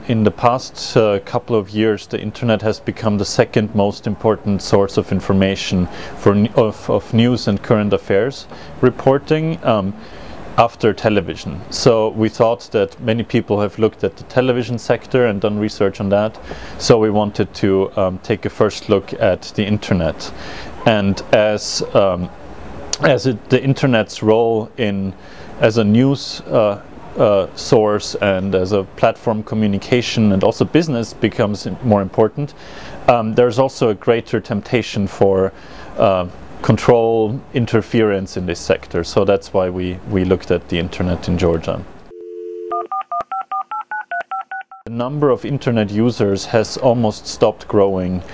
In the past couple of years, the internet has become the second most important source of information of news and current affairs reporting after television. So we thought that many people have looked at the television sector and done research on that. So we wanted to take a first look at the internet. And as the internet's role as a news source and as a platform communication and also business becomes more important, there's also a greater temptation for control, interference in this sector. So that's why we looked at the internet in Georgia. The number of internet users has almost stopped growing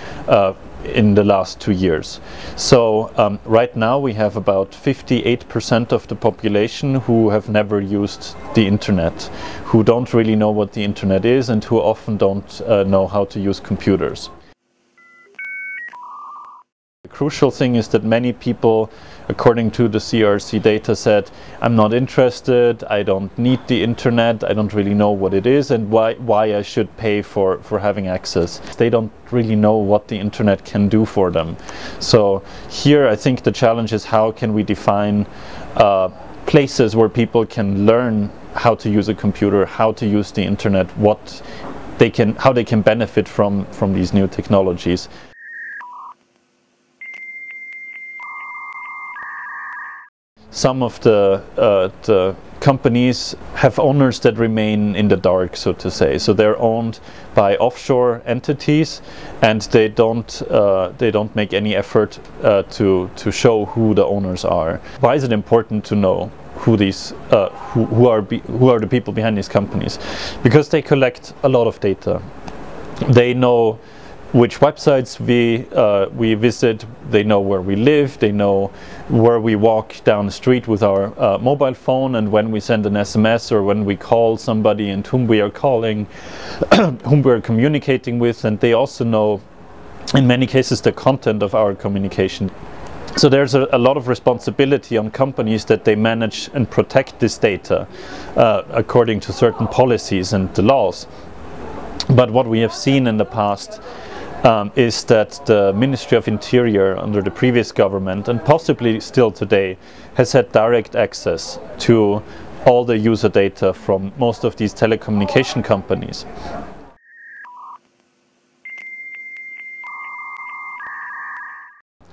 in the last 2 years. So right now we have about 58% of the population who have never used the internet, who don't really know what the internet is and who often don't know how to use computers. The crucial thing is that many people, according to the CRC data, said, I'm not interested, I don't need the internet, I don't really know what it is and why I should pay for having access. They don't really know what the internet can do for them. So here I think the challenge is how can we define places where people can learn how to use a computer, how to use the internet, how they can benefit from these new technologies. Some of the companies have owners that remain in the dark, so to say. So they're owned by offshore entities, and they don't make any effort to show who the owners are. Why is it important to know who these who are the people behind these companies? Because they collect a lot of data. They know which websites we visit, they know where we live, they know where we walk down the street with our mobile phone, and when we send an SMS or when we call somebody and whom we are calling, whom we are communicating with, and they also know in many cases the content of our communication. So there's a lot of responsibility on companies that they manage and protect this data according to certain policies and the laws. But what we have seen in the past is that the Ministry of Interior under the previous government, and possibly still today, has had direct access to all the user data from most of these telecommunication companies.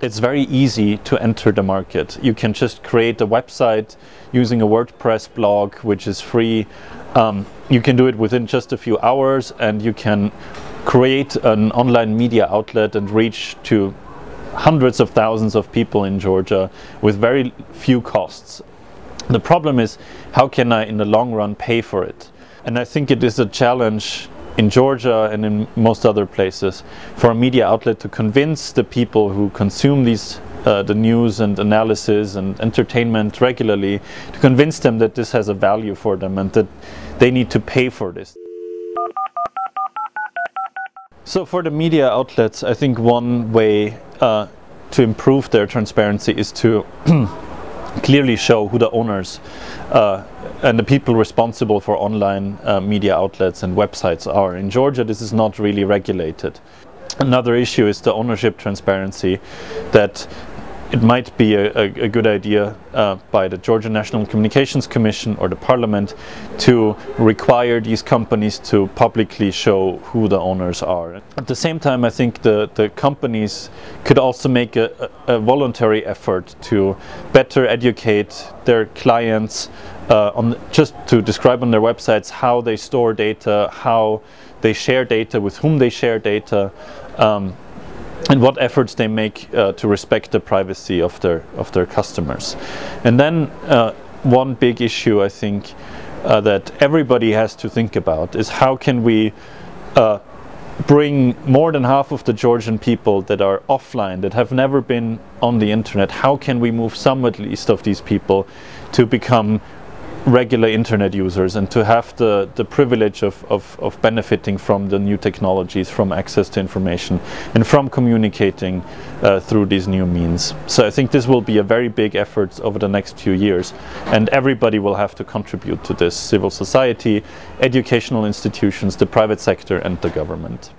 It's very easy to enter the market. You can just create a website using a WordPress blog, which is free. You can do it within just a few hours, and you can create an online media outlet and reach to hundreds of thousands of people in Georgia with very few costs. The problem is, how can I in the long run pay for it? And I think it is a challenge in Georgia and in most other places for a media outlet to convince the people who consume these the news and analysis and entertainment regularly, to convince them that this has a value for them and that they need to pay for this. So for the media outlets, I think one way to improve their transparency is to clearly show who the owners and the people responsible for online media outlets and websites are. In Georgia, this is not really regulated. Another issue is the ownership transparency, that it might be a good idea by the Georgia National Communications Commission or the Parliament to require these companies to publicly show who the owners are. At the same time, I think the companies could also make a voluntary effort to better educate their clients just to describe on their websites how they store data, how they share data, with whom they share data, and what efforts they make to respect the privacy of their customers. And then one big issue I think that everybody has to think about is how can we bring more than half of the Georgian people that are offline, that have never been on the internet, how can we move some at least of these people to become regular internet users and to have the privilege of benefiting from the new technologies, from access to information, and from communicating through these new means. So I think this will be a very big effort over the next few years, and everybody will have to contribute to this: civil society, educational institutions, the private sector, and the government.